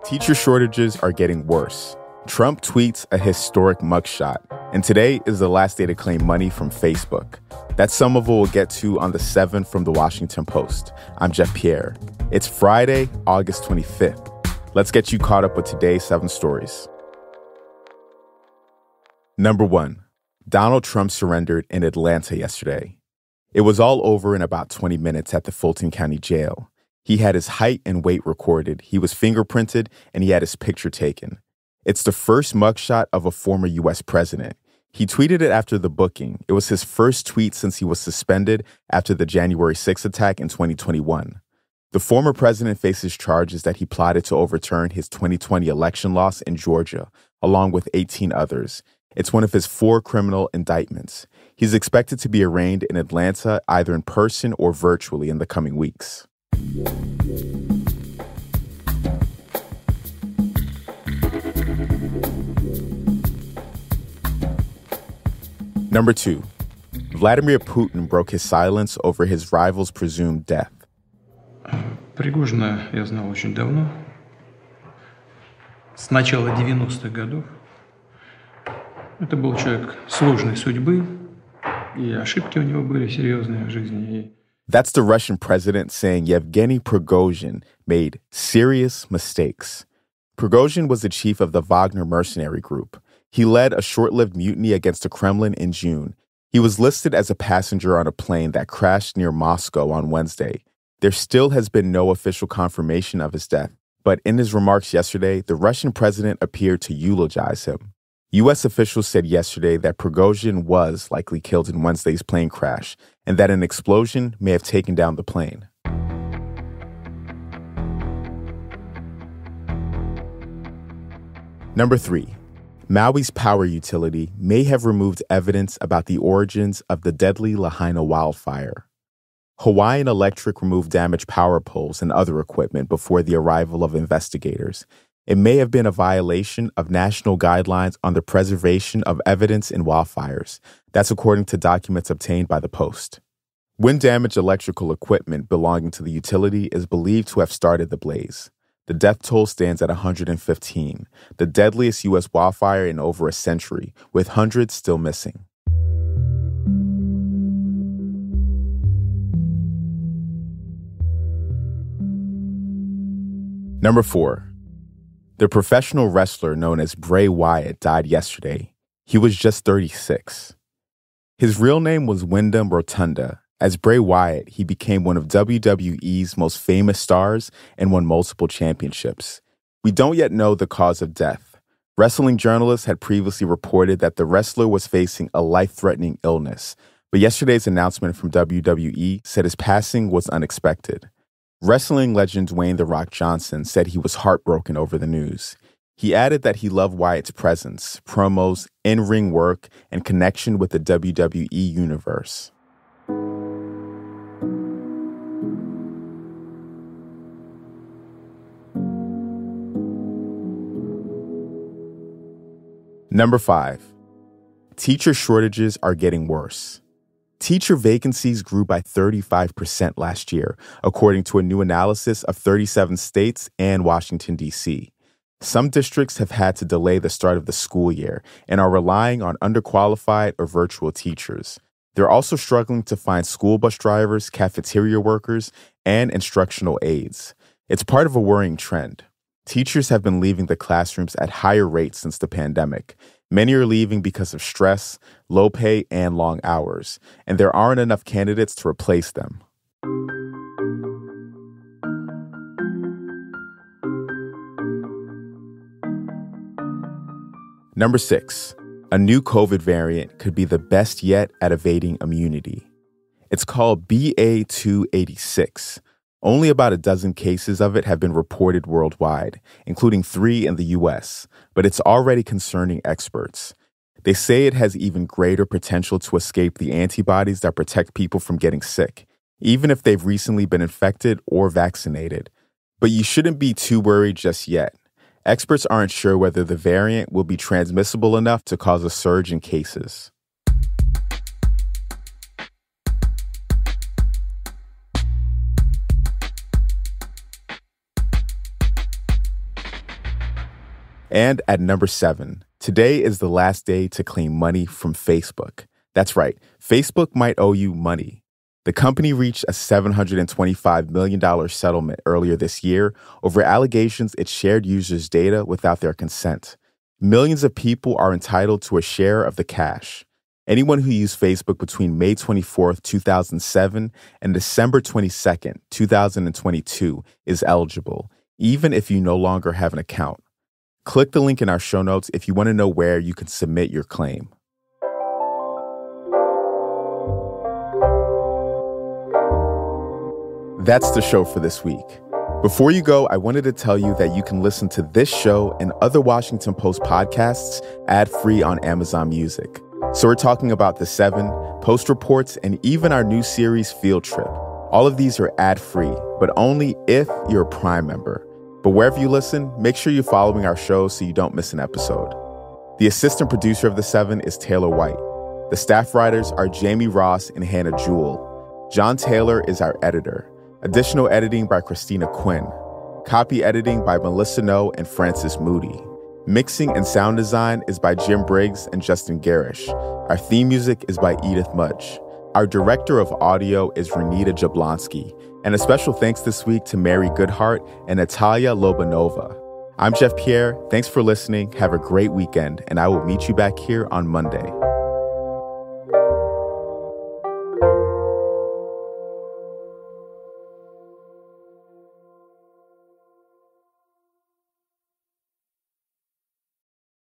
Teacher shortages are getting worse. Trump tweets a historic mugshot, and today is the last day to claim money from Facebook. That's some of what we'll get to on The 7 from The Washington Post. I'm Jeff Pierre. It's Friday, August 25th. Let's get you caught up with today's 7 stories. Number 1, Donald Trump surrendered in Atlanta yesterday. It was all over in about 20 minutes at the Fulton County Jail. He had his height and weight recorded, he was fingerprinted, and he had his picture taken. It's the first mugshot of a former U.S. president. He tweeted it after the booking. It was his first tweet since he was suspended after the January 6th attack in 2021. The former president faces charges that he plotted to overturn his 2020 election loss in Georgia, along with 18 others. It's one of his 4 criminal indictments. He's expected to be arraigned in Atlanta either in person or virtually in the coming weeks. Number 2, Vladimir Putin broke his silence over his rival's presumed death. Пригожина я знал очень давно, с начала 90-х годов. Это был человек сложной судьбы, и ошибки у него были серьезные в жизни. That's the Russian president saying Yevgeny Prigozhin made serious mistakes. Prigozhin was the chief of the Wagner mercenary group. He led a short-lived mutiny against the Kremlin in June. He was listed as a passenger on a plane that crashed near Moscow on Wednesday. There still has been no official confirmation of his death, but in his remarks yesterday, the Russian president appeared to eulogize him. U.S. officials said yesterday that Prigozhin was likely killed in Wednesday's plane crash and that an explosion may have taken down the plane. Number 3, Maui's power utility may have removed evidence about the origins of the deadly Lahaina wildfire. Hawaiian Electric removed damaged power poles and other equipment before the arrival of investigators. It may have been a violation of national guidelines on the preservation of evidence in wildfires. That's according to documents obtained by the Post. Wind-damaged electrical equipment belonging to the utility is believed to have started the blaze. The death toll stands at 115, the deadliest U.S. wildfire in over a century, with hundreds still missing. Number 4, the professional wrestler known as Bray Wyatt died yesterday. He was just 36. His real name was Wyndham Rotunda. As Bray Wyatt, he became one of WWE's most famous stars and won multiple championships. We don't yet know the cause of death. Wrestling journalists had previously reported that the wrestler was facing a life-threatening illness, but yesterday's announcement from WWE said his passing was unexpected. Wrestling legend Dwayne "The Rock" Johnson said he was heartbroken over the news. He added that he loved Wyatt's presence, promos, in-ring work, and connection with the WWE universe. Number 5, teacher shortages are getting worse. Teacher vacancies grew by 35% last year, according to a new analysis of 37 states and Washington, D.C. Some districts have had to delay the start of the school year and are relying on underqualified or virtual teachers. They're also struggling to find school bus drivers, cafeteria workers, and instructional aides. It's part of a worrying trend. Teachers have been leaving the classrooms at higher rates since the pandemic. Many are leaving because of stress, low pay, and long hours, and there aren't enough candidates to replace them. Number 6, a new COVID variant could be the best yet at evading immunity. It's called BA.2.86. Only about a dozen cases of it have been reported worldwide, including 3 in the U.S., but it's already concerning experts. They say it has even greater potential to escape the antibodies that protect people from getting sick, even if they've recently been infected or vaccinated. But you shouldn't be too worried just yet. Experts aren't sure whether the variant will be transmissible enough to cause a surge in cases. And at number 7, today is the last day to claim money from Facebook. That's right, Facebook might owe you money. The company reached a $725 million settlement earlier this year over allegations it shared users' data without their consent. Millions of people are entitled to a share of the cash. Anyone who used Facebook between May 24th, 2007 and December 22nd, 2022 is eligible, even if you no longer have an account. Click the link in our show notes if you want to know where you can submit your claim. That's the show for this week. Before you go, I wanted to tell you that you can listen to this show and other Washington Post podcasts ad-free on Amazon Music. So we're talking about The 7, Post Reports, and even our new series, Field Trip. All of these are ad-free, but only if you're a Prime member. But wherever you listen, make sure you're following our show so you don't miss an episode. The assistant producer of The 7 is Taylor White. The staff writers are Jamie Ross and Hannah Jewell. John Taylor is our editor. Additional editing by Christina Quinn. Copy editing by Melissa No and Francis Moody. Mixing and sound design is by Jim Briggs and Justin Garish. Our theme music is by Edith Mudge. Our director of audio is Renita Jablonski. And a special thanks this week to Mary Goodhart and Natalia Lobanova. I'm Jeff Pierre. Thanks for listening. Have a great weekend, and I will meet you back here on Monday.